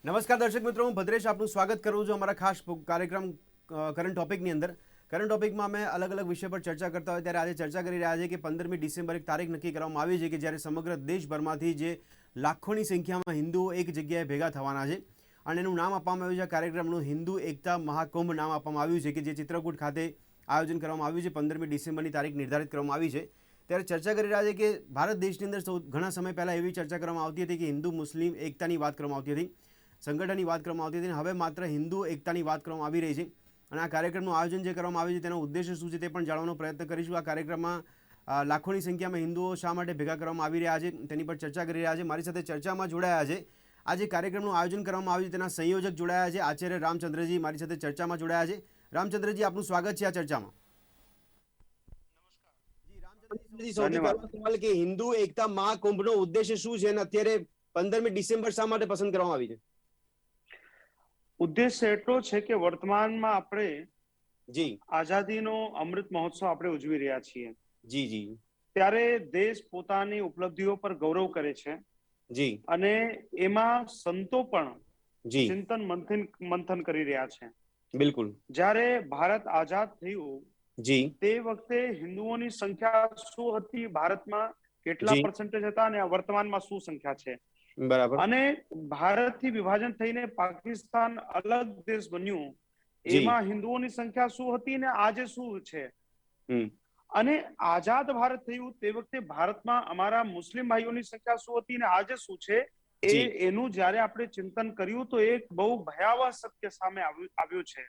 નમસ્કાર દર્શક મિત્રો, હું ભદ્રેશ આપનું સ્વાગત કરું છું અમારા ખાસ કાર્યક્રમ કરંટ ટોપિકની અંદર. કરંટ ટોપિકમાં અમે અલગ અલગ વિષય પર ચર્ચા કરતા હોય ત્યારે આજે ચર્ચા કરી રહ્યા છે કે 15મી ડિસેમ્બર એક તારીખ નક્કી કરવામાં આવી છે કે જ્યારે સમગ્ર દેશભરમાંથી જે લાખોની સંખ્યામાં હિન્દુઓ એક જગ્યાએ ભેગા થવાના છે અને એનું નામ આપવામાં આવ્યું છે. કાર્યક્રમનું હિન્દુ એકતા મહાકુંભ નામ આપવામાં આવ્યું છે કે જે ચિત્રકૂટ ખાતે આયોજન કરવામાં આવ્યું છે. 15મી ડિસેમ્બરની તારીખ નિર્ધારિત કરવામાં આવી છે. ત્યારે ચર્ચા કરી રહ્યા છે કે ભારત દેશની અંદર ઘણા સમય પહેલાં એવી ચર્ચા કરવામાં આવતી હતી કે હિન્દુ મુસ્લિમ એકતાની વાત કરવામાં આવતી હતી, સંગઠનની વાત કરવામાં આવતી હતી, અને હવે માત્ર હિન્દુ એકતાની વાત કરવામાં આવી રહી છે. અને આ કાર્યક્રમનું આયોજન જે કરવામાં આવ્યું છે તેનો ઉદ્દેશ્ય શું છે તે પણ જાણવાનો પ્રયત્ન કરીશું. આ કાર્યક્રમમાં લાખોની સંખ્યામાં હિન્દુઓ શા માટે ભેગા કરવામાં આવી રહ્યા છે તેની પર ચર્ચા કરી રહ્યા છે. મારી સાથે ચર્ચામાં જોડાયા છે, આ જે કાર્યક્રમનું આયોજન કરવામાં આવ્યું છે તેના સંયોજક જોડાયા છે આચાર્ય રામચંદ્રજી મારી સાથે ચર્ચામાં જોડાયા છે. રામચંદ્રજી, આપનું સ્વાગત છે આ ચર્ચામાં. સૌથી પહેલો સવાલ કે હિન્દુ એકતા મહાકુંભનો ઉદ્દેશ્ય શું છે અને અત્યારે 15મી ડિસેમ્બર શા માટે પસંદ કરવામાં આવી છે? ઉદ્દેશ્ય એટલો છે કે વર્તમાનમાં આપણે જી આઝાદીનો અમૃત મહોત્સવ આપણે ઉજવી રહ્યા છીએ. જી જી ત્યારે દેશ પોતાની ઉપલબ્ધિઓ પર ગૌરવ કરે છે જી અને એમાં સંતો પણ જી ચિંતન મંથન કરી રહ્યા છે. બિલકુલ. જ્યારે ભારત આઝાદ થયું જી તે વખતે હિન્દુઓની સંખ્યા શું હતી, ભારતમાં કેટલા પર્સન્ટેજ હતા અને વર્તમાનમાં શું સંખ્યા છે. બરાબર. અને ભારતથી વિભાજન થઈને પાકિસ્તાન અલગ દેશ બન્યું, એમાં હિન્દુઓની સંખ્યા શું હતી ને આજે શું છે. અને આઝાદ ભારત થયું તે વખતે ભારતમાં અમારા મુસ્લિમ ભાઈઓની સંખ્યા શું હતી ને આજે શું છે, એનું જયારે આપણે ચિંતન કર્યું તો એક બહુ ભયાવહ સત્ય સામે આવ્યું છે.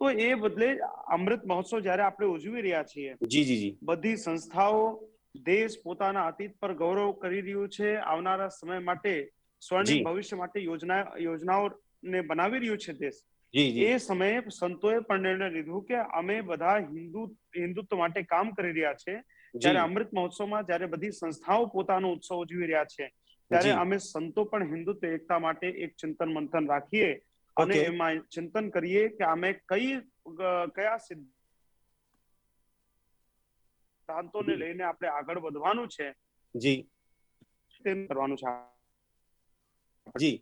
તો એ બદલે અમૃત મહોત્સવ જયારે આપણે ઉજવી રહ્યા છીએ, બધી સંસ્થાઓ દેશ પોતાના અતીત પર ગૌરવ કરી રહ્યું છે, આવનારા સમય માટે સ્વર્ણિમ ભવિષ્ય માટે યોજનાઓને બનાવી રહ્યું છે દેશ. એ સમયે સંતોએ પણ નિર્ણય લીધું કે અમે બધા હિન્દુત્વ માટે કામ કરી રહ્યા છે. ત્યારે અમૃત મહોત્સવમાં જયારે બધી સંસ્થાઓ પોતાનો ઉત્સવ ઉજવી રહ્યા છે ત્યારે અમે સંતો પણ હિન્દુત્વ એકતા માટે એક ચિંતન મંથન રાખીએ અને એમાં ચિંતન કરીએ કે અમે કયા સિદ્ધાંતોને લઈને આપણે આગળ વધવાનું છે તેમ કરવાનું છે. જી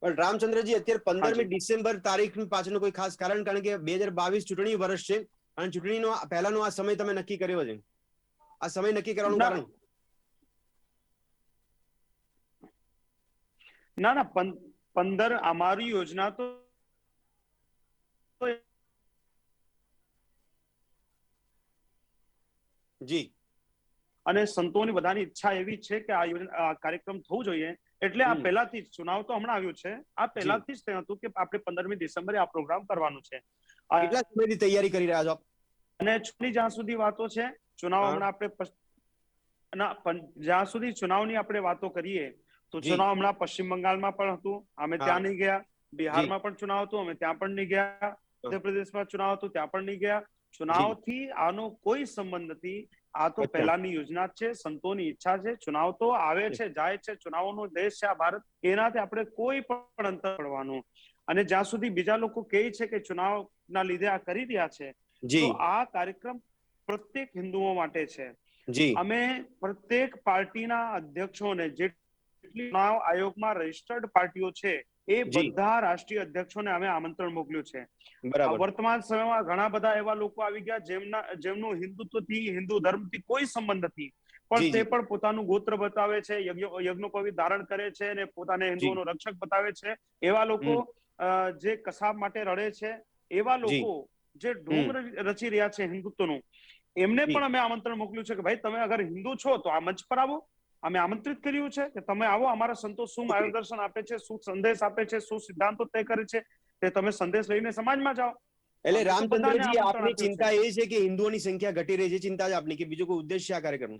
પણ રામચંદ્રજી, અત્યારે 15મી ડિસેમ્બર તારીખ પાછળનું કોઈ ખાસ કારણ? કારણ કે 2022 ચૂંટણી વર્ષ છે અને ચૂંટણીનો પહેલાનો આ સમય તમે નક્કી કર્યો છે. આ સમય નક્કી કરવાનું કારણ? ના 15 અમારી યોજના તો જી અને સંતોની બધાની ઈચ્છા એવી છે કે આ કાર્યક્રમ થવું જોઈએ. એટલે આ પહેલાથી જ ચુનાવ તો હમણાં આવ્યું છે, આ પહેલાથી જ તે હતું કે આપણે 15મી ડિસેમ્બરે આ પ્રોગ્રામ કરવાનું છે. કેટલા સમયથી તૈયારી કરી રહ્યા છો? અને ચૂંટણી જ્યાં સુધી વાતો છે, ચુનાવ હમણાં આપણે જ્યાં સુધી ચુનાવની આપણે વાતો કરીએ તો ચુનાવ હમણાં પશ્ચિમ બંગાળમાં પણ હતું, અમે ત્યાં નહીં ગયા. બિહારમાં પણ ચુનાવ હતું, અમે ત્યાં પણ નહીં ગયા. મધ્યપ્રદેશમાં ચુનાવ હતું, ત્યાં પણ નહીં ગયા. ચુનાવથી આનો કોઈ સંબંધ નથી. આ તો પહેલાની યોજના છે, સંતોની ઈચ્છા છે. ચુનાવ તો આવે છે, જાય છે, ચુનાવનો દેશ છે આ ભારત, એનાથી આપણે કોઈ પણ અંતર પડવાનું. અને જ્યાં સુધી બીજા લોકો કહે છે કે ચુનાવના લીધે આ કરી રહ્યા છે, તો આ કાર્યક્રમ પ્રત્યેક હિન્દુઓ માટે છે. અમે પ્રત્યેક પાર્ટીના અધ્યક્ષોને, જેટલી ચુનાવ આયોગમાં રજિસ્ટર્ડ પાર્ટીઓ છે એ બધા રાષ્ટ્રીય અધ્યક્ષોને અમે આમંત્રણ મોકલ્યું છે. વર્તમાન સમયમાં ઘણા બધા એવા લોકો આવી ગયા જેમનું હિન્દુત્વથી, હિન્દુ ધર્મથી કોઈ સંબંધ નથી, પણ તે પણ પોતાનું ગોત્ર બતાવે છે, યજ્ઞોપવિત ધારણ કરે છે અને પોતાને હિન્દુઓનો રક્ષક બતાવે છે. એવા લોકો જે કસાબ માટે રડે છે, એવા લોકો જે ઢોંગ રચી રહ્યા છે હિન્દુત્વનું, એમને પણ અમે આમંત્રણ મોકલ્યું છે કે ભાઈ તમે અગર હિન્દુ છો તો આ મંચ પર આવો. અમે આમંત્રિત કર્યું છે કે તમે આવો, અમારા સંતો શું માર્ગદર્શન આપે છે, શું સંદેશ આપે છે, શું સિદ્ધાંતો તય કરે છે, તે તમે સંદેશ લઈને સમાજમાં જાઓ. એટલે રામચંદ્રજી, આપની ચિંતા એ છે કે હિન્દુઓની સંખ્યા ઘટી રહી છે, ચિંતા છે આપની, કે બીજો કોઈ ઉદ્દેશ્ય આ કાર્યક્રમનો?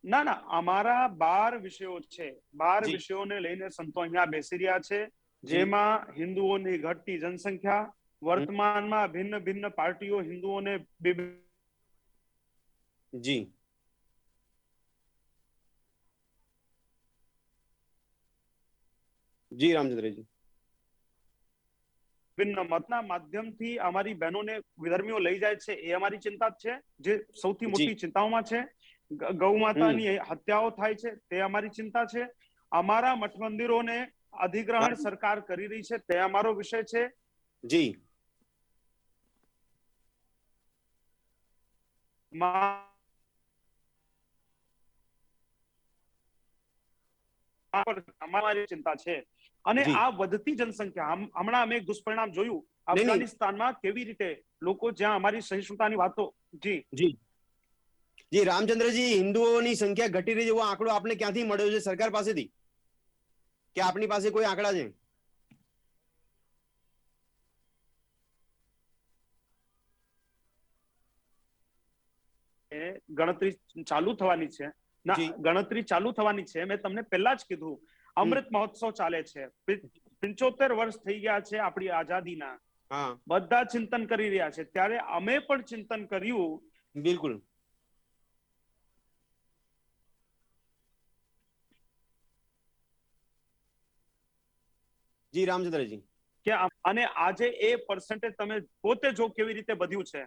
ના, અમારા 12 વિષયો છે. 12 વિષયોને લઈને સંતો અહીંયા બેસી રહ્યા છે, જેમાં હિન્દુઓની ઘટતી જનસંખ્યા, વર્તમાનમાં ભિન્ન ભિન્ન પાર્ટીઓ હિન્દુઓને જી જી રામચંદ્રજી, ભિન્ન મતના માધ્યમથી અમારી બહેનોને વિધર્મીઓ લઈ જાય છે, એ અમારી ચિંતા છે, જે સૌથી મોટી ચિંતાઓમાં છે. ગૌ માતાની હત્યાઓ થાય છે, તે અમારી ચિંતા છે. અમારા મઠ મંદિરોને અધિગ્રહણ સરકાર કરી રહી છે તે અમારો વિષય છે. જી અમારી ચિંતા છે. અને જી. આ વધતી જનસંખ્યા, હમણાં અમે એક દુષ્પરિણામ જોયું નહીં, નહીં. અફઘાનિસ્તાનમાં, કેવી રીતે લોકો જ્યાં અમારી સહિષ્ણુતાની વાતો. જી જી જી રામચંદ્રજી, હિન્દુઓની સંખ્યા ઘટી રહી જેવો આંકડો આપને ક્યાંથી મળ્યો છે? સરકાર પાસેથી કે આપની પાસે કોઈ આંકડા છે? ગણતરી ચાલુ થવાની છે. ના, જી. ગણતરી ચાલુ થવાની છે. મેં તમને પહેલા જ કીધું, અમૃત મહોત્સવ ચાલે છે. 75 વર્ષ થઈ ગયા છે આપણી આઝાદીના. હા બધા ચિંતન કરી રહ્યા છે, ત્યારે અમે પણ ચિંતન કર્યું. બિલકુલ. જી રામચંદ્રજી. કે અને આજે એ પર્સન્ટેજ તમે પોતે જો કેવી રીતે વધ્યું છે.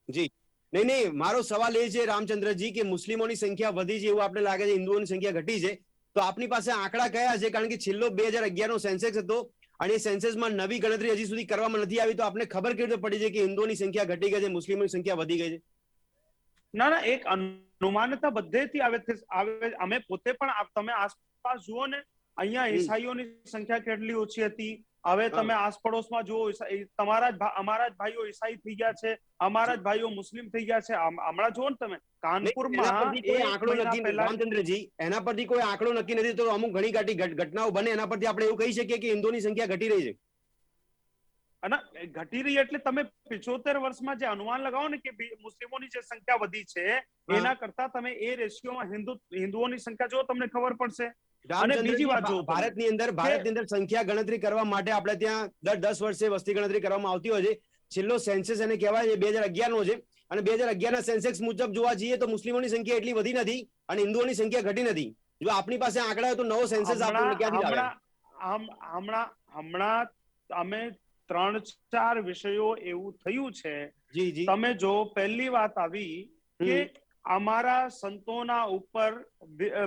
જી નહીં નહીં, મારો સવાલ એ છે રામચંદ્રજી કે મુસ્લિમોની સંખ્યા વધી છે એવું આપણે લાગે છે, હિન્દુઓની સંખ્યા ઘટી છે, તો આપની પાસે આંકડા કયા છે? કારણ કે છેલ્લો 2011 નો સેન્સેક્સ હતો અને એ સેન્સેસમાં નવી ગણતરી હજી સુધી કરવામાં નથી આવી, તો આપને ખબર કેવી રીતે પડી છે કે હિન્દુઓની સંખ્યા ઘટી ગઈ છે, મુસ્લિમોની સંખ્યા વધી ગઈ છે? ના ના, એક અનુમાનતા બધેથી આવે છે. અમે પોતે પણ, તમે આસપાસ જુઓ ને, અહીંયા ઈસાઈઓની સંખ્યા કેટલી ઓછી હતી. હવે તમે આસપડોશમાં જુઓ, અમારા જ ભાઈઓ ઈસાઈ થઈ ગયા છે, અમારા જ ભાઈઓ મુસ્લિમ થઈ ગયા છે. હમણાં જુઓ ને તમે કાનપુરમાં રામચંદ્રજી, એના પરથી કોઈ આંકડો નક્કી નથી, તો અમુક ઘણી ઘટનાઓ બને, એના પરથી આપણે એવું કહી શકીએ કે હિન્દુઓની સંખ્યા ઘટી રહી છે. અને ઘટી રહી એટલે તમે 75 વર્ષમાં જે અનુમાન લગાવો ને કે મુસ્લિમોની જે સંખ્યા વધી છે, એના કરતા તમે એ રેશિયોમાં હિન્દુઓની સંખ્યા જો તમને ખબર પડશે. અને બીજી વાત જો, ભારતની અંદર સંખ્યા ગણતરી કરવા માટે આપણે ત્યાં દર 10 વર્ષે વસ્તી ગણતરી કરવામાં આવતી હોય છે. છેલ્લો સેન્સસ એને કહેવાય છે 2011 નો છે, અને 2011 ના સેન્સેક્સ મુજબ જોવા જઈએ તો મુસ્લિમોની સંખ્યા એટલી વધી નથી અને હિન્દુઓની સંખ્યા ઘટી નથી. જો આપની પાસે આંકડા હોય તો નવો સેન્સસ આપણને ક્યાંથી આવે? હમણાં અમે 3-4 વિષયો એવું થયું છે. જી જી. તમે જો પહેલી વાત આવી કે અમારા સંતોના ઉપર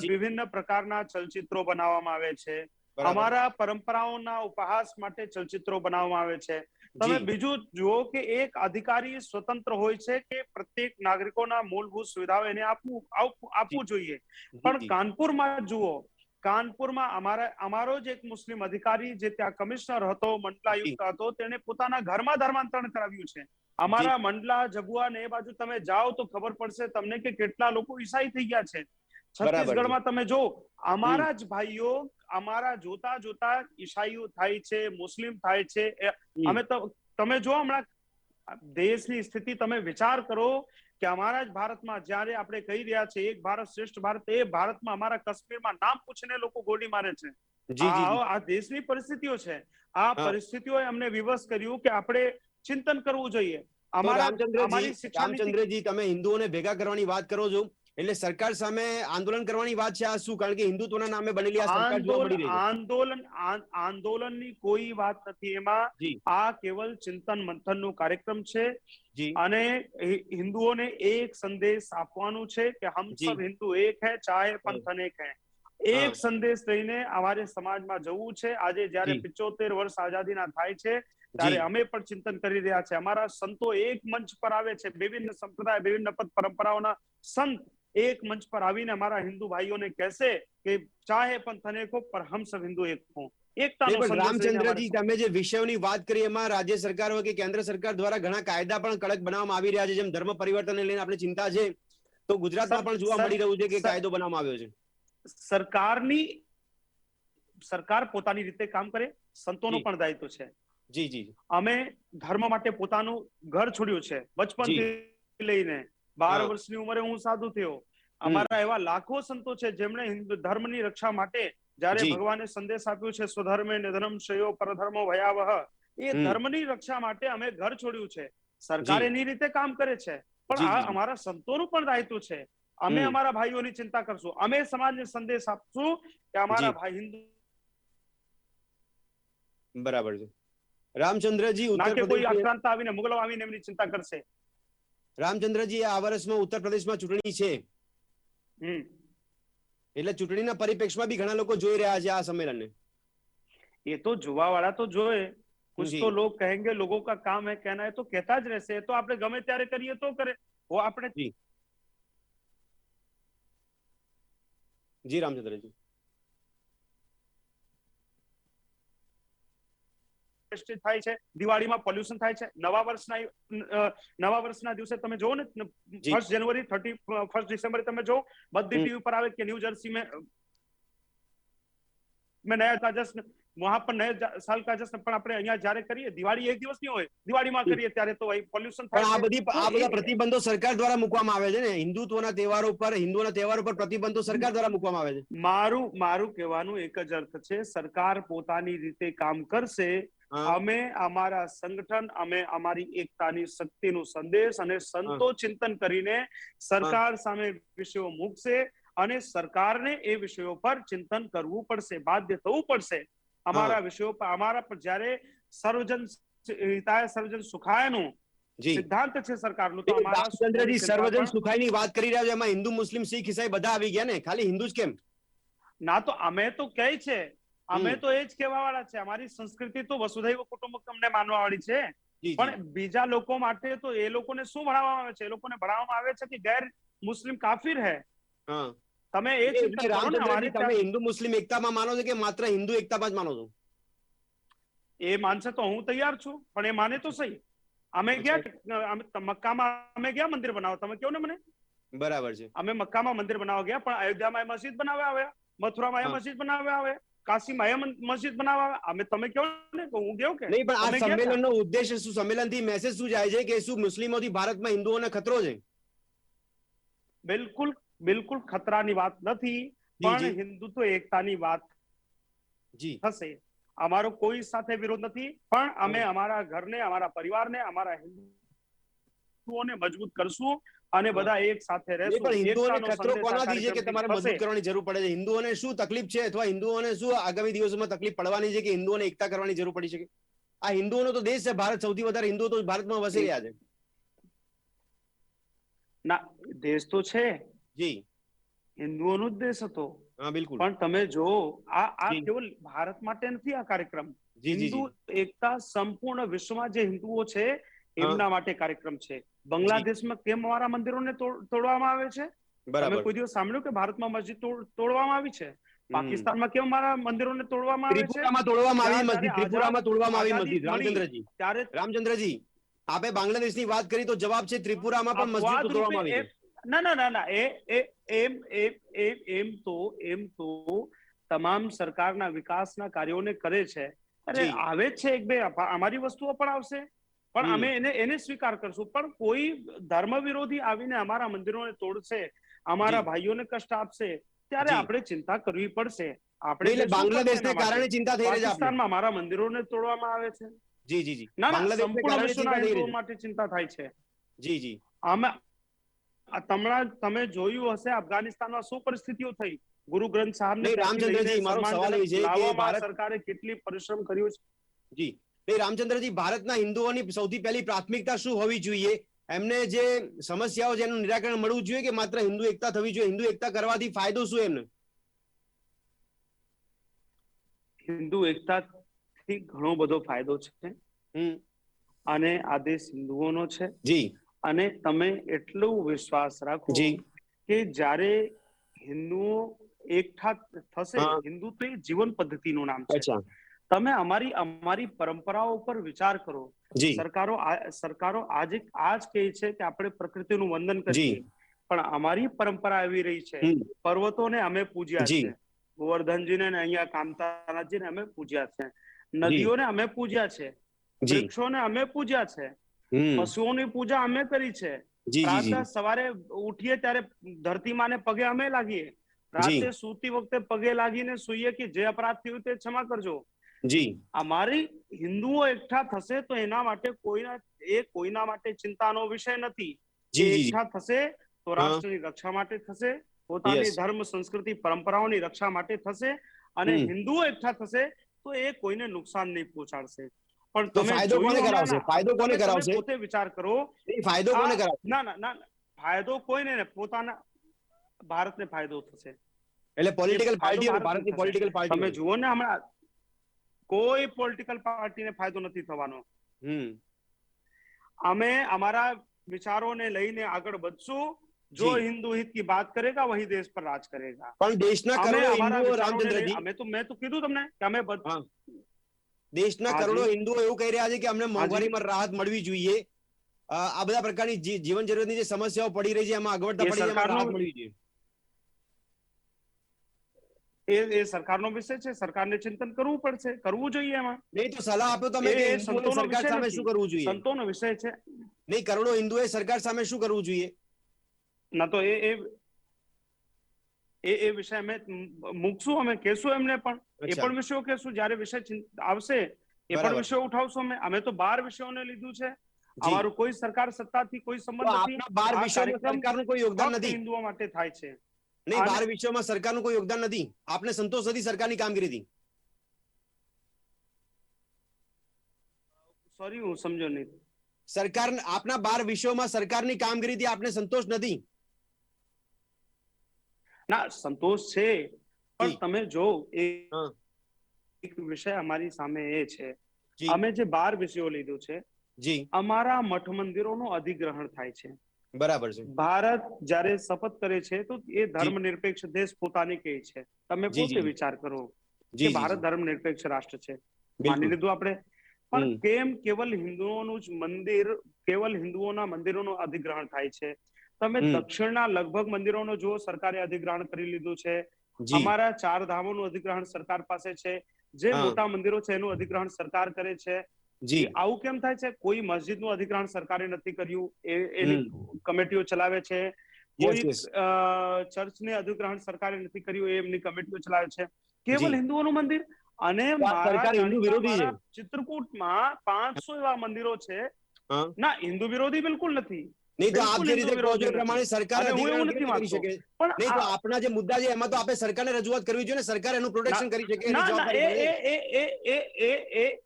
વિભિન્ન પ્રકારના ચલચિત્રો બનાવવામાં આવે છે, અમારા પરંપરાઓના ઉપહાસ માટે ચલચિત્રો બનાવવામાં આવે છે. તમે બીજું જુઓ કે એક અધિકારી સ્વતંત્ર હોય છે કે પ્રત્યેક નાગરિકોના મૂળભૂત સુવિધાઓ એને આપવું જોઈએ. પણ કાનપુરમાં જુઓ, કાનપુરમાં અમારો જ એક મુસ્લિમ અધિકારી જે ત્યાં કમિશનર હતો, મંડલાયુક્ત હતો, તેને પોતાના ઘરમાં ધર્માંતરણ કરાવ્યું છે. અમારા મંડલા, જબુઆ ને એ બાજુ તમે જાઓ તો ખબર પડશે તમને કે કેટલા લોકો ઈસાઈ થઈ ગયા છે. છત્તીસગઢમાં તમે જો, અમારા જ ભાઈઓ, અમારા જોતા જોતા ઈસાઈઓ થાય છે, મુસ્લિમ થાય છે. અમે તો, તમે જો હમણાં દેશની સ્થિતિ તમે વિચાર કરો કે અમારા જ ભારતમાં જ્યારે આપણે કહી રહ્યા છે એક ભારત શ્રેષ્ઠ ભારત, એ ભારતમાં અમારા કાશ્મીરમાં નામ પૂછીને લોકો ગોળી મારે છે. આ દેશની પરિસ્થિતિઓ છે. આ પરિસ્થિતિઓએ અમને વિવશ કર્યું કે આપણે ચિંતન કરવું જોઈએ. રામચંદ્રજી, તમે હિન્દુઓને ભેગા કરવાની વાત કરો છો, એટલે સરકાર સામે આંદોલન કરવાની વાત છે આ શું? કારણ કે હિન્દુત્વના નામે બનેલી આ સરકાર જોવા મળી રહી છે. આંદોલનની કોઈ વાત નથી એમાં. આ કેવલ ચિંતન મંથનનો કાર્યક્રમ છે અને હિન્દુઓને એક સંદેશ આપવાનું છે કે હમ સબ હિન્દુ એક હૈ, ચાહે પંથ અનેક હૈ. એક સંદેશ લઈને અમારે સમાજમાં જવું છે. આજે જયારે 75 વર્ષ આઝાદીના થાય છે ત્યારે અમે પણ ચિંતન કરી રહ્યા છે. અમારા સંતો એક મંચ પર આવે છે, વિભિન્ન સંપ્રદાય, વિભિન્ન પરંપરાઓના સંત એક મંચ પર આવીને અમારા હિન્દુ ભાઈઓને કહેશે કે ચાહે પંથ અનેક હો પર હમ સબ હિન્દુ એક હો. રામચંદ્રજી, તમે જે વિષયોની વાત કરી એમાં રાજ્ય સરકાર હોય કે કેન્દ્ર સરકાર દ્વારા ઘણા કાયદા પણ કડક બનાવવામાં આવી રહ્યા છે. જેમ ધર્મ પરિવર્તનને લઈને આપણે ચિંતા છે, તો ગુજરાતમાં પણ જોવા મળી રહ્યું છે કે કાયદો બનાવવામાં આવ્યો છે. સરકાર પોતાની રીતે કામ કરે, સંતોનું પણ દાયિત્વ છે. જી જી. અમે ધર્મ માટે પોતાનું ઘર છોડ્યું છે. બચપનથી લઈને 12 વર્ષની ઉંમરે હું સાધુ થયો. અમારા એવા લાખો સંતો છે જેમણે હિન્દુ ધર્મની રક્ષા માટે જયારે ભગવાને સંદેશ આપ્યું છે સ્વધર્મે નિધનમ શ્રેયો પરધર્મો ભયાવહ, એ ધર્મની રક્ષા માટે અમે ઘર છોડ્યું છે. સરકાર એની રીતે કામ કરે છે, પણ આ અમારા સંતોનું પણ દાયિત્વ છે. અમે અમારા ભાઈઓની ચિંતા કરશું. અમે સમાજને સંદેશ આપશું કે અમારા ભાઈ હિન્દુ. બરાબર છે. રામચંદ્રજી, ઉત્તર પ્રદેશ કોઈ આક્રાંત આવીને મુગલો આવીને એમની ચિંતા કરશે. રામચંદ્રજી, આ વર્ષમાં ઉત્તર પ્રદેશમાં ચૂંટણી છે, એટલે ચૂંટણીના પરિપ્રેક્ષમાં બી ઘણા લોકો જોઈ રહ્યા છે આ સંમેલનને. ये तो जुवा वाला तो જોए कुछ જી तो लोग कहेंगे, लोगों का काम है कहना, है तो कहता જ રહેશે, એ તો આપણે ગમે ત્યારે કરીએ તો કરે, वो આપણે જી જી રામચંદ્રજી થાય છે, દિવાળીમાં પોલ્યુશન થાય છે, નવા વર્ષના દિવસે તમે જોવો ને, જી 1 जनवरी 31 दिसंबर તમે જો બધી હમ ટીવી પર આવે કે न्यू जर्सी में नया का जश्न, वहां पर नया साल का जश्न, પણ આપણે અહીંયા જ્યારે કરીએ, દિવાળી એક દિવસની હોય, દિવાળીમાં જી. કરીએ ત્યારે તો ભાઈ પોલ્યુશન પણ થાય આ છે. બધી તો આ બધા એ પ્રતિબંધો સરકાર દ્વારા મૂકવામાં આવે છે ને, હિન્દુઓના તહેવારો પર પ્રતિબંધો સરકાર દ્વારા મૂકવામાં આવે છે. મારું કહેવાનું એક જ અર્થ છે, સરકાર પોતાની રીતે કામ કરશે, હા અમે અમારા સંગઠન, અમે અમારી એકતાની શક્તિનો સંદેશ અને હા સંતો ચિંતન કરીને હા સરકાર સામે વિષયો મૂકશે, અને સરકારને એ વિષયો પર ચિંતન કરવું પડશે, બાધ્ય થવું પડશે. હા અમારા વિષયો પર, અમારા પર જ્યારે સર્વજન હિતાય સર્વજન સુખાયનું જી સિદ્ધાંત છે સરકારનું, તો અમારા સુખોની રામચંદ્રજી ચિંતા સર્વજન પણ સુખાઈની વાત કરી રહ્યા છો, એમાં હિન્દુ મુસ્લિમ શીખ ઈસાઈ બધા આવી ગયા ને, ખાલી હિન્દુ જ કેમ? ના તો અમે તો કહે છે, અમે હમ તો એ જ કહેવા વાળા છે, અમારી સંસ્કૃતિ તો વસુધૈવ કુટુંબકમને માનવા વાળી છે, જી જી પણ બીજા લોકો માટે તો એ લોકોને શું ભણાવવામાં આવે છે? એ લોકોને ભણાવવામાં આવે છે કે ગેર મુસ્લિમ કાફિર હે. હા તમે એ એટલે ચિંતન કરો ને. રામચંદ્રજી અમારે તમે ત્યાં હિન્દુ મુસ્લિમ એકતામાં માનો છો કે માત્ર હિન્દુ એકતામાં જ માનો છો? એ માનશે તો હું તૈયાર છું, પણ એ માને તો સહી. અમે ગયા મક્કામાં, અમે ગયા મંદિર બનાવવા, તમે કહો ને મને. બરાબર છે. અમે મક્કામાં મંદિર બનાવવા ગયા, પણ અયોધ્યામાં એ મસ્જિદ બનાવવા આવ્યા, મથુરામાં એ હા મસ્જિદ બનાવવા આવ્યા, કાશીમાં એ મસ્જિદ બનાવવા આવ્યા. અમે, તમે કહો ને કે હું ગયો કે નહીં, પણ આ તમે ગયા ત્યાં? સંમેલનનો ઉદ્દેશ્ય શું? સંમેલનથી મેસેજ શું જાય છે કે શું મુસ્લિમોથી ભારતમાં હિન્દુઓને ખતરો છે? બિલકુલ બિલકુલ ખતરાની વાત નથી, જી પણ જી હિન્દુત્વ એકતાની વાત જી થશે. અમારો કોઈ સાથે વિરોધ નથી, પણ અમે હા અમારા ઘરને, અમારા પરિવારને, અમારા હિન્દુઓને મજબૂત કરશું, અને હા. બધા એક સાથે નહીં, રહેશું. પણ હિન્દુઓને એકતાનો ખતરો સંદેશ આ કોનાથી છે કે કાર્યક્રમથી તમારે થશે. મજબૂત કરવાની જરૂર પડે છે? હિન્દુઓને શું તકલીફ છે, અથવા હિન્દુઓને શું આગામી દિવસોમાં તકલીફ પડવાની છે કે હિન્દુઓને એકતા કરવાની જરૂર પડી શકે? આ હિન્દુઓનો તો દેશ છે ભારત, સૌથી વધારે હિન્દુઓ તો ભારતમાં વસી એક રહ્યા છે. ના, દેશ તો છે, જી હિન્દુઓનો જ દેશ હતો, હા બિલકુલ. પણ તમે જો આ જી કેવલ ભારત માટે નથી આ કાર્યક્રમ. જી જી હિન્દુ જી એકતા સંપૂર્ણ વિશ્વમાં જે હિન્દુઓ છે હા એમના માટે કાર્યક્રમ છે. જી બાંગ્લાદેશમાં કેમ અમારા મંદિરોને તોડવામાં આવે છે? તમે બરાબર. કોઈ દિવસ સાંભળ્યું કે ભારતમાં મસ્જિદ તોડવામાં આવી છે? હમ પાકિસ્તાનમાં કેમ અમારા મંદિરોને તોડવામાં આવે છે? ત્રિપુરામાં તોડવામાં આવી ત્યાં મસ્જિદ, જ્યારે ત્રિપુરામાં તોડવામાં આવી આઝાદી મસ્જિદ. મળી રામચંદ્રજી, ત્યારે રામચંદ્રજી, આપે બાંગ્લાદેશની વાત કરી તો જવાબ છે ત્રિપુરામાં પણ મસ્જિદ અપવાદ રૂપે તોડવામાં આવી છે. ના ના ના ના એમ તો તમામ સરકારના વિકાસના કાર્યોને કરે છે. અરે જી આવે જ છે, એક બે અમારી વસ્તુઓ પણ આવશે, પણ હમ અમે એને સ્વીકાર કરશું. પણ કોઈ ધર્મ વિરોધી આવીને અમારા મંદિરોને તોડશે, અમારા જી ભાઈઓને કષ્ટ આપશે, ત્યારે જી આપણે ચિંતા કરવી પડશે. આપણે નહીં, એટલે શું કરવું બાંગ્લાદેશને એના માટે? કારણે ચિંતા થઈ રહી છે આપને? પાકિસ્તાનમાં અમારા મંદિરોને તોડવામાં આવે છે. જી જી જી, ના ના, બાંગ્લાદેશને સંપૂર્ણ કારણે વિશ્વના ચિંતા થઈ રહી હિન્દુઓ છે. માટે ચિંતા થાય છે. જી જી આમાં તમે જોયું હશે અફઘાનિસ્તાનમાં શું પરિસ્થિતિઓ થઈ. ગુરુ ગ્રંથ સાહેબને નહીં ત્યાંથી લઈને રામચંદ્રજી, મારો સવાલ એ સન્માનજનક છે કે લાવવામાં ભારત, સરકારે કેટલી પરિશ્રમ કર્યો છે. જી નહીં રામચંદ્રજી, ભારતના હિન્દુઓની સૌથી પહેલી પ્રાથમિકતા શું હોવી જોઈએ? એમને જે સમસ્યાઓ છે એનું નિરાકરણ મળવું જોઈએ કે માત્ર હિન્દુ એકતા થવી જોઈએ? હિન્દુ એકતા કરવાથી ફાયદો શું એમને? હિન્દુ એકતાથી ઘણો બધો ફાયદો છે, હમ અને આ દેશ હિન્દુઓનો છે. જી અને તમે એટલો વિશ્વાસ રાખો જી કે જ્યારે હિન્દુઓ એકઠા થશે, હા હિન્દુત્વ એ જીવન પદ્ધતિનું નામ છે. અચ્છા તમે અમારી પરંપરાઓ પર વિચાર કરો. જી સરકારો આજ કહે છે કે આપણે પ્રકૃતિનું વંદન જી કરીએ, પણ અમારી પરંપરા એવી રહી છે, હમ પર્વતોને અમે પૂજ્યા જી છે, ગોવર્ધનજીને અહીંયા કામતાજીને અમે પૂજ્યા છે, જી નદીઓને અમે પૂજ્યા છે, જી વૃક્ષોને અમે પૂજ્યા છે, હમ પશુઓની પૂજા અમે કરી છે. જી જી પ્રાતઃ જી સવારે ઉઠીએ ત્યારે ધરતી માને પગે અમે લાગીએ, જી રાતે સૂતી વખતે પગે લાગીને સૂઈએ કે જે અપરાધ થયું તે ક્ષમા કરજો. જી અમારી હિન્દુઓ એકઠા થશે તો એના માટે કોઈના માટે ચિંતાનો વિષય નથી. એ જી જી જી એકઠા થશે તો હા રાષ્ટ્રની રક્ષા માટે થશે, પોતાની યસ ધર્મ સંસ્કૃતિ પરંપરાઓની રક્ષા માટે થશે, અને હમ હિન્દુઓ એકઠા થશે તો એ કોઈને નુકસાન નહીં પહોંચાડશે. પણ તો તમે ફાયદો કોને જોયું કરાવશે? હમણાં, ફાયદો કોને તમે કરાવશે? પોતે વિચાર કરો. એ ફાયદો આ કોને કરાવશે? ના ના ના, ફાયદો કોઈને ને, પોતાના ભારતને ફાયદો થશે. એટલે એ પોલિટિકલ ફાયદો પાર્ટીઓ, ભારતને ભારતની થશે. પોલિટિકલ તમે પાર્ટીઓને? જુઓ ને હમણાં કોઈ પોલિટિકલ પાર્ટીને ફાયદો નથી થવાનો. હમ અમે અમારા વિચારોને લઈને આગળ વધશું. जो જી हिंदू हित की बात करेगा वही देश पर राज करेगा. પણ દેશના અમે કરોડો અમારા હિન્દુઓ વિચારોને લઈ રામચંદ્રજી અમે તો મેં તો કીધું તમને કે અમે હા દેશના હાજી. કરોડો હિન્દુઓ એવું કહી રહ્યા છે કે અમને મોંઘવારીમાં રાહત મળવી જોઈએ. આ બધા પ્રકારની જીવન જરૂરિયાતની જે સમસ્યાઓ પડી રહી છે એમાં અગવડતા એ પડી છે એમાં સરકારનો રાહત મળવી જોઈએ. એ સરકારનો વિષય છે. સરકારને ચિંતન કરવું પડશે, કરવું જોઈએ એમાં. નહીં તો સલાહ આપો તમે કે એ હિન્દુઓએ સંતોનો સરકાર વિષય સામે નથી. શું કરવું જોઈએ? સંતોનો વિષય છે. નહીં, કરોડો હિન્દુઓએ સરકાર સામે શું કરવું જોઈએ? ના તો એ વિષય અમે મૂકશું, અમે કહેશું એમને પણ. એ અચ્છા પણ વિષયો કહેશું જ્યારે વિષય આવશે. એ પણ બરાબર વિષયો ઉઠાવશું અમે તો 12 વિષયોને લીધું છે. જી. અમારું કોઈ સરકાર સત્તાથી કોઈ તો સંબંધ નથી. આપના 12 આ વિષયોમાં કાર્યક્રમ સરકારનું કોઈ યોગદાન ફક્ત નથી? હિન્દુઓ માટે થાય છે. નહીં, અને 12 વિષયોમાં સરકારનું કોઈ યોગદાન નથી. આપને સંતોષ નથી સરકારની કામગીરીથી? સોરી, હું સમજો નહીં. સરકાર આપના 12 વિષયોમાં સરકારની કામગીરીથી આપને સંતોષ નથી? ના, સંતોષ છે, પણ જી તમે જો હા એક વિષય અમારી સામે એ છે. જી અમે જે 12 વિષયો લીધું છે, જી અમારા મઠ મંદિરોનું અધિગ્રહણ થાય છે. બરાબર છે. ભારત જ્યારે શપથ કરે છે તો એ જી ધર્મનિરપેક્ષ દેશ પોતાને કહે છે. તમે જી પોતે જી વિચાર કરો કે જી જી ભારત જી ધર્મનિરપેક્ષ રાષ્ટ્ર છે. માની બિલકુલ. લીધું આપણે, પણ હમ કેમ કેવલ હિન્દુઓનું જ મંદિર, કેવલ હિન્દુઓના મંદિરોનું અધિગ્રહણ થાય છે? તમે હમ દક્ષિણના લગભગ મંદિરોનો જુઓ, સરકારે અધિગ્રહણ કરી લીધું છે. જી અમારા 4 ધામોનું અધિગ્રહણ સરકાર પાસે છે. જે હા મોટા મંદિરો છે એનું અધિગ્રહણ સરકાર કરે છે. જી આવું કેમ થાય છે? કોઈ મસ્જિદનું અધિગ્રહણ સરકારે નથી કર્યું, એની હમ કમિટીઓ ચલાવે છે. યસ કોઈ યસ ચર્ચને અધિગ્રહણ સરકારે નથી કર્યું, એમની કમિટીઓ ચલાવે છે. જી. કેવલ હિન્દુઓનું મંદિર. અને તો આ મારા સરકાર હિન્દુ જાણીતા વિરોધી છે? મારા ચિત્રકૂટમાં 500 એવા મંદિરો છે. હા ના, હિન્દુ વિરોધી બિલકુલ નથી. નહીં તો આપ બિલકુલ જે હિન્દુ રીતે કહો છો વિરોધી એ નથી. પ્રમાણે સરકાર અને હું અધિગ્રહણ એવું કેવી નથી રીતે કરી માનતો. શકે? પણ નહીં તો આપના જે મુદ્દા છે એમાં તો આપણે સરકારને રજૂઆત કરવી જોઈએ ને, સરકાર એનું ના પ્રોટેક્શન કરી શકે એની ના ના જવાબદારી બને.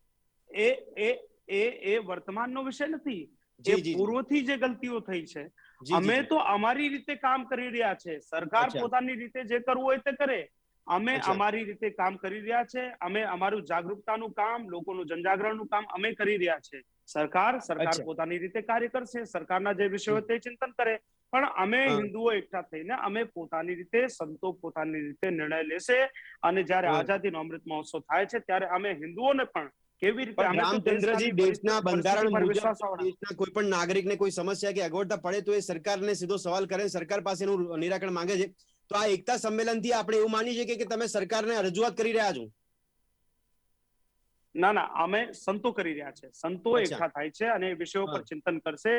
એ વર્તમાનનો વિષય નથી. એ જી જી જી પૂર્વથી જે ગલતીઓ થઈ છે. જી જી અમે જી તો અમારી રીતે કામ કરી રહ્યા છે. સરકાર અચ્છા પોતાની રીતે જે કરવું હોય તે કરે. અમે અચ્છા અમારી રીતે કામ કરી રહ્યા છે. અમે અમારું જાગૃતતાનું કામ, લોકોનું જનજાગરણનું કામ અમે કરી રહ્યા છે. સરકાર અચ્છા પોતાની રીતે કાર્ય કરશે. સરકારના જે વિષયો હમ, તે ચિંતન કરે. પણ અમે હા હિન્દુઓ એકઠા થઈને અમે પોતાની રીતે, સંતો પોતાની રીતે નિર્ણય લેશે. અને જ્યારે હા આઝાદીનો અમૃત મહોત્સવ થાય છે ત્યારે અમે હિન્દુઓને પણ કેવી રીતે, પણ અમે તો રામચંદ્રજી દેશકાની દેશના પરિસ્થિતિ બંધારણ પર મુજબ વિશ્વાસ જો આવડા. દેશના કોઈ પણ નાગરિકને કોઈ સમસ્યા કે અગવડતા પડે તો એ સરકારને સીધો સવાલ કરે, સરકાર પાસે એનું નિરાકરણ માંગે છે. તો આ એકતા સંમેલનથી આપણે એવું માની શકીએ કે તમે સરકારને રજૂઆત કરી રહ્યા છો? ના ના, અમે સંતો કરી રહ્યા છે. સંતો અચ્છા એકઠા થાય છે અને એ વિષયો હા પર ચિંતન કરશે.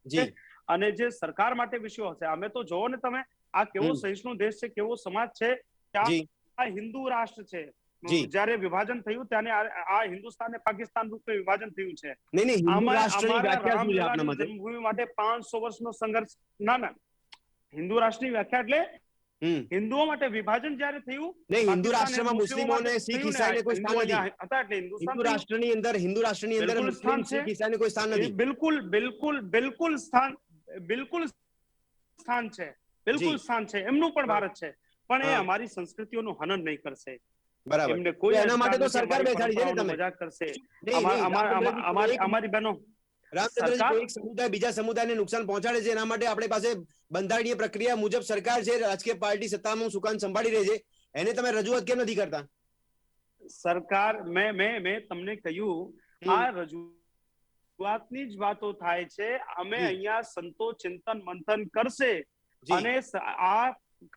જી અને જે સરકાર માટે વિષયો હશે, અમે તો જોવો ને તમે, આ કેવો હમ સહિષ્ણુ દેશ છે, કેવો સમાજ છે કે જી આ હિન્દુ રાષ્ટ્ર છે. જી જ્યારે વિભાજન થયું ત્યારે આ હિન્દુસ્તાન ને પાકિસ્તાન રૂપે વિભાજન થયું છે. નહીં નહીં હિન્દુ આમાં રાષ્ટ્રની અમારા વ્યાખ્યા શું છે આપના રામલલાની મતે? જન્મભૂમિ માટે 500 વર્ષનો સંઘર્ષ. ના ના, હિન્દુ રાષ્ટ્રની વ્યાખ્યા એટલે હમ હિન્દુઓ માટે વિભાજન જ્યારે થયું, નહીં, હિન્દુ પાકિસ્તાન અને રાષ્ટ્રમાં મુસ્લિમો માટે મુસ્લિમોને શીખ થયું ને, ઈસાઈને કોઈ હિન્દુઓ સ્થાન નથી. અહીંયા હતા એટલે હિન્દુસ્તાન થયું. હિન્દુ રાષ્ટ્રની અંદર બિલકુલ મુસ્લિમ સ્થાન છે. શીખ ઈસાઈને કોઈ સ્થાન નથી. બિલકુલ બિલકુલ બિલકુલ સ્થાન, બિલકુલ સ્થાન છે. બિલકુલ જી સ્થાન છે. એમનું પણ હા ભારત છે. પણ એ હા અમારી સંસ્કૃતિઓનું હનન નહીં કરશે. બરાબર. એમને તો કોઈ એના અધિકાર માટે તો નથી સરકાર અમારી બેસાડી છે ને પરંપરાઓનો તમે? મજાક કરશે. નહીં નહીં રામચંદ્રજી અમારી બહેનો રામચંદ્રજી સરકાર, કોઈ એક સમુદાય બીજા સમુદાયને નુકસાન પહોંચાડે છે એના માટે આપણી પાસે બંધારણીય પ્રક્રિયા મુજબ સરકાર છે, રાજકીય પાર્ટી સત્તામાં સુકાન સંભાળી રહી છે, એને તમે રજૂઆત કેમ નથી કરતા? સરકાર, મેં તમને કહ્યું, હમ આ રજૂઆતની જ વાતો થાય છે. અમે જી અહીંયા સંતો ચિંતન મંથન કરશે. જી અને આ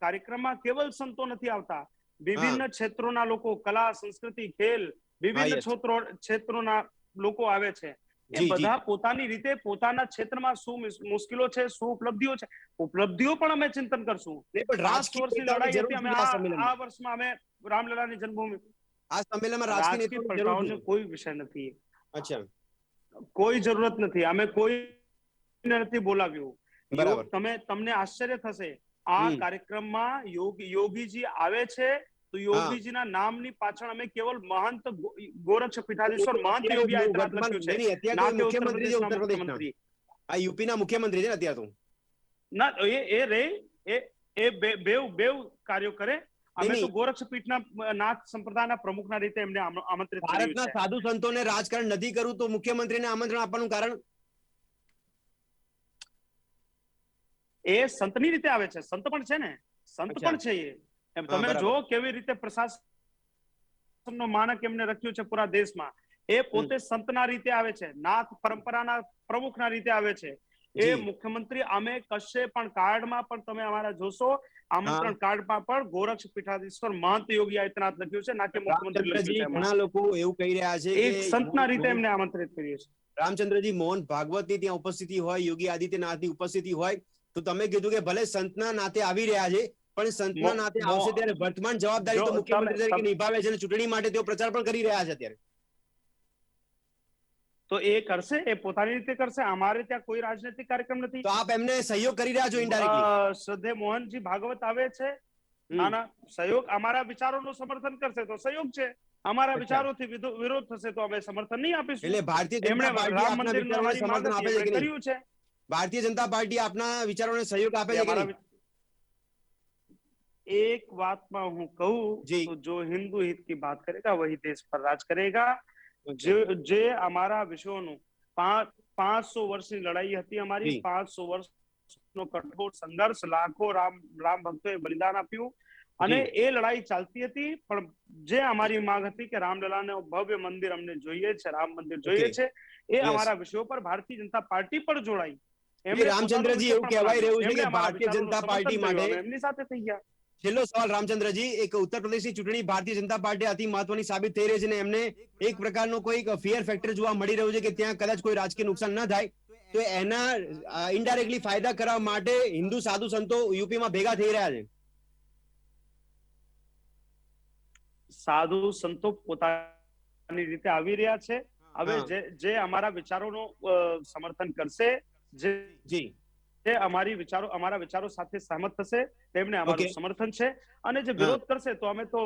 કાર્યક્રમમાં કેવલ સંતો નથી આવતા, હા વિભિન્ન ક્ષેત્રોના લોકો, કલા, સંસ્કૃતિ, ખેલ, હા વિભિન્ન યસ ક્ષેત્રોના લોકો આવે છે. એ જી જી બધા પોતાની રીતે પોતાના ક્ષેત્રમાં શું મુશ્કેલો છે, શું ઉપલબ્ધિઓ છે, ઉપલબ્ધિઓ પણ અમે ચિંતન કરશું. નહીં પણ 500 રાજકીય વર્ષની નેતાઓની લડાઈ જરૂર હતી, અમે શું છે આ આ સંમેલનમાં? વર્ષમાં અમે રામલલાની જન્મભૂમિ. આ સંમેલનમાં રાજકીય રાજકીય નેતાઓની જરૂર શું પડકારોને છે? કોઈ વિષય નથી. અચ્છા કોઈ જરૂરત નથી. અમે કોઈને નથી બોલાવ્યું. બરાબર તમને આશ્ચર્ય થશે, આ હમ કાર્યક્રમમાં યોગીજી આવે છે તો હા યોગીજીના નામની પાછળ અમે કેવલ મહંત ગોરક્ષ પીઠાધીશ્વર મહંત અત્યારે યોગી આદિત્યનાથ વર્તમાન લખ્યું છે, નહીં નહીં અત્યારે ના તો એ કે ઉત્તર મુખ્યમંત્રી છે પ્રદેશના ઉત્તર પ્રદેશના. મુખ્યમંત્રી. આ યુપીના મુખ્યમંત્રી છે ને અત્યારે તો. ના, એ કાર્યો કરે. અમે નહીં, તો ગોરક્ષપીઠના નાથ સંપ્રદાયના પ્રમુખના રીતે એમને આમંત્રિત કર્યું ભારતના છે. સાધુ સંતોને રાજકારણ નથી કરવું તો મુખ્યમંત્રીને આમંત્રણ આપવાનું કારણ? એ સંતની રીતે આવે છે, સંત પણ છે ને, સંત અચ્છા. પણ છે એ. એમ હા, તમે બરાબર. જો કેવી રીતે પ્રશાસનનો માનક એમને રાખ્યું છે પૂરા દેશમાં. એ પોતે સંતના રીતે આવે છે, નાથ પરંપરાના પ્રમુખના રીતે આવે છે. એ જી. મુખ્યમંત્રી અમે કશે પણ કાર્ડમાં પણ તમે અમારા જોશો, આમંત્રણ કાર્ડમાં પણ ગોરક્ષ પીઠાધીશ્વર મહંત યોગી આદિત્યનાથ લખ્યું છે, ના કે મુખ્યમંત્રી લખ્યું રામચંદ્રજી, છે એમાં. ઘણા લોકો એવું કહી રહ્યા છે કે એક સંતના રીતે એમને આમંત્રિત કર્યું છે. રામચંદ્રજી, મોહન ભાગવતની ત્યાં ઉપસ્થિતિ હોય, યોગી આદિત્યનાથની ઉપસ્થિતિ હોય, તો તમે કીધું કે ભલે સંતના નાતે આવી રહ્યા છે, પણ સંતના નાતે આવશે ત્યારે વર્તમાન જવાબદારી તો મુખ્યમંત્રી તરીકે નિભાવે છે અને ચૂંટણી માટે તેઓ પ્રચાર પણ કરી રહ્યા છે અત્યારે. તો એ કરશે, એ પોતાની રીતે કરશે. અમારે ત્યાં કોઈ રાજનૈતિક કાર્યક્રમ નથી. તો આપ એમને સહયોગ કરી રહ્યા છો ઇનડાયરેક્ટલી? શ્રદ્ધે મોહનજી ભાગવત આવે છે, નાના સહયોગ, અમારા વિચારોનું સમર્થન કરશે તો સહયોગ છે, અમારા વિચારોથી વિરોધ થશે તો અમે સમર્થન નહીં આપીશું. એટલે ભારતીય એમણે જનતા પાર્ટી રામ આપના મંદિરનું વિચારોને અમારી માંગ સમર્થન આપે હતી, છે કે એમણે નહીં? કર્યું છે. ભારતીય જનતા પાર્ટી આપના વિચારોને સહયોગ આપે છે કે નહીં? एक बात में हूँ कहूँ जी। तो जो हिंदू हित की बात करेगा वही देश पर राज करेगा. જે અમારા વિશ્વનું 500 વર્ષની લડાઈ હતી અમારી, જી. 500 વર્ષનો કઠોર સંઘર્ષ, લાખો રામ ભક્તોએ બલિદાન આપ્યું અને જી. એ લડાઈ ચાલતી હતી. પણ જે અમારી માંગ હતી કે રામલલાને ભવ્ય મંદિર અમને જોઈએ છે, રામ મંદિર જોઈએ છે, એ અમારા વિષયો પર ભારતીય જનતા પાર્ટી પણ જોડાઈ. એટલે રામચંદ્રજી, એવું કહેવાય રહ્યું છે કે એમણે અમારા ભારતીય વિચારોનું જનતા પાર્ટી સમર્થન કર્યું, માટે અમે એમની સાથે થઈ ગયા. છેલ્લો સવાલ રામચંદ્રજી, એક ઉત્તર પ્રદેશની ચૂંટણી ભારતીય જનતા પાર્ટી અતિ મહત્વની સાબિત થઈ રહી છે અને એમને એક પ્રકારનો કોઈ ફિયર ફેક્ટર જોવા મળી રહ્યું છે કે ત્યાં કદાચ કોઈ રાજકીય નુકસાન ન થાય, તો એના ઇનડાયરેક્ટલી ફાયદા કરવા માટે હિન્દુ સાધુ સંતો યુપીમાં ભેગા થઈ રહ્યા છે. સાધુ સંતો પોતાની રીતે આવી રહ્યા છે. હવે જે અમારા વિચારોનું સમર્થન કરશે, જે અમારા વિચારો સાથે સહમત થશે, તેમને અમારું સમર્થન છે. અને જે વિરોધ કરશે તો અમે તો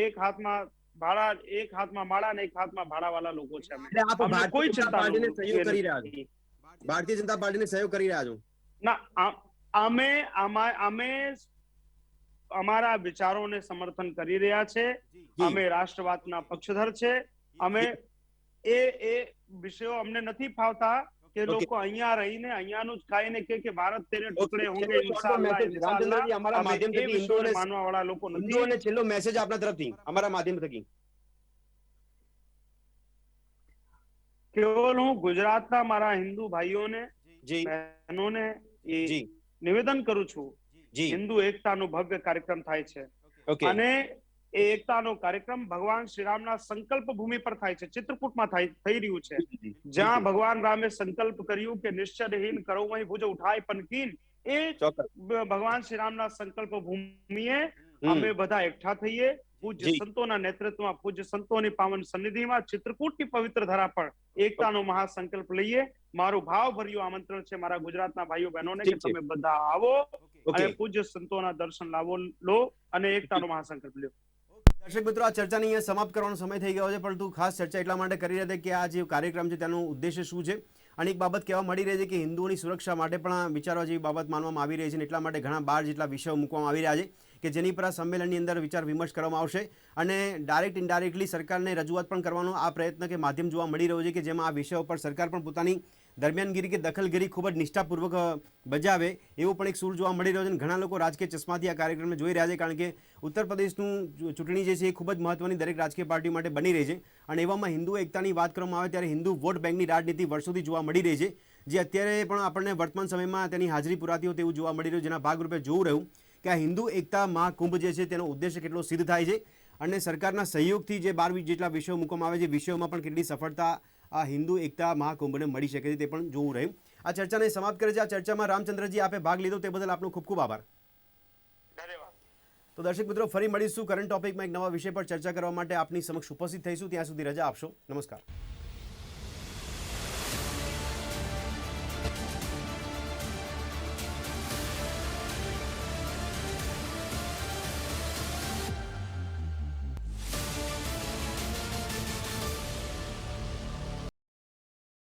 એક હાથમાં માળા અને એક હાથમાં ભાડાવાળા લોકો છે. અમને કોઈ ચિંતા નથી. ભારતીય જનતા પાર્ટીને સહયોગ કરી રહ્યા છો? ના, અમે અમારા વિચારોને સમર્થન કરી રહ્યા છે. અમે રાષ્ટ્રવાદના પક્ષધર છે. અમે એ વિષયો અમને નથી ફાવતા કે લોકો અહીંયા રહીને અહીંયાનું જ ખાઈને કે ભારત તેરે ટુકડે હોંગે ઇન્શાઅલ્લાહ, રામચંદ્રજી, અમારા માધ્યમથી એ વિષયોને માનવા વાળા લોકો નથી. હિન્દુઓને છેલ્લો મેસેજ આપના તરફથી, અમારા માધ્યમ થકી. કેવલ હું ગુજરાતના મારા હિન્દુ ભાઈઓને, બહેનોને નિવેદન કરું છું, હિન્દુ એકતાનો ભવ્ય કાર્યક્રમ થાય છે અને એ એકતાનો કાર્યક્રમ ભગવાન શ્રીરામના સંકલ્પ ભૂમિ પર થાય છે, ચિત્રકૂટમાં થઈ રહ્યું છે. જ્યાં ભગવાન રામે સંકલ્પ કર્યું કે નિશ્ચયહીન કરો વહીં ભુજ ઉઠાય પનકીન, એ ભગવાન શ્રીરામના સંકલ્પ ભૂમિએ અમે બધા એકઠા થઈએ. પૂજ્ય સંતોના નેતૃત્વમાં, પૂજ્ય સંતોની પાવન સન્નિધિમાં, ચિત્રકૂટની પવિત્ર ધરા પર એકતાનો મહાસંકલ્પ લઈએ. મારું ભાવભર્યું આમંત્રણ છે મારા ગુજરાતના ભાઈઓ બહેનોને કે તમે બધા આવો અને પૂજ્ય સંતોના દર્શન લો અને એકતાનો મહાસંકલ્પ લ્યો. દર્શક મિત્રો, આ ચર્ચાને અહીંયા સમાપ્ત કરવાનો સમય થઈ ગયો છે, પરંતુ ખાસ ચર્ચા એટલા માટે કરી રહ્યા હતા કે આ જે કાર્યક્રમ છે તેનો ઉદ્દેશ્ય શું છે. અને એક બાબત કહેવા મળી રહી છે કે હિન્દુઓની સુરક્ષા માટે પણ વિચારવા જેવી બાબત માનવામાં આવી રહી છે અને એટલા માટે ઘણા 12 જેટલા વિષયો મૂકવામાં આવી રહ્યા છે કે જેની પર આ સંમેલનની અંદર વિચાર વિમર્શ કરવામાં આવશે અને ડાયરેક્ટ ઇનડાયરેક્ટલી સરકારને રજૂઆત પણ કરવાનો આ પ્રયત્ન કે માધ્યમ જોવા મળી રહ્યો છે કે જેમાં આ વિષયો પર સરકાર પણ પોતાની દરમિયાનગીરી કે દખલગીરી ખૂબ જ નિષ્ઠાપૂર્વક બજાવે એવો પણ એક સૂર જોવા મળી રહ્યો છે અને ઘણા લોકો રાજકીય ચશ્માથી આ કાર્યક્રમને જોઈ રહ્યા છે, કારણ કે ઉત્તર પ્રદેશનું ચૂંટણી જે છે એ ખૂબ જ મહત્વની દરેક રાજકીય પાર્ટી માટે બની રહી છે અને એવામાં હિન્દુ એકતાની વાત કરવામાં આવે ત્યારે હિન્દુ વોટ બેંકની રાજનીતિ વર્ષોથી જોવા મળી રહી છે, જે અત્યારે પણ આપણને વર્તમાન સમયમાં તેની હાજરી પુરાતી હોય તેવું જોવા મળી રહ્યું, જેના ભાગરૂપે જોવું રહ્યું કે આ હિન્દુ એકતા મહાકુંભ જે છે તેનો ઉદ્દેશ્ય કેટલો સિદ્ધ થાય છે અને સરકારના સહયોગથી જે 12 જેટલા વિષયો મૂકવામાં આવે છે, વિષયોમાં પણ કેટલી સફળતા આ હિન્દુ એકતા મહાકુંભને મળી શકે છે તે પણ જોવું રહ્યું. આ ચર્ચાને સમાપ્ત કરે છે. આ ચર્ચામાં રામચંદ્રજી આપે ભાગ લીધો તે બદલ આપનો ખૂબ ખૂબ આભાર. તો દર્શક મિત્રો, ફરી મળીશું કરંટ ટોપિકમાં એક નવા વિષય પર ચર્ચા કરવા માટે આપની સમક્ષ ઉપસ્થિત થઈશું. ત્યાં સુધી રજા આપશો. નમસ્કાર.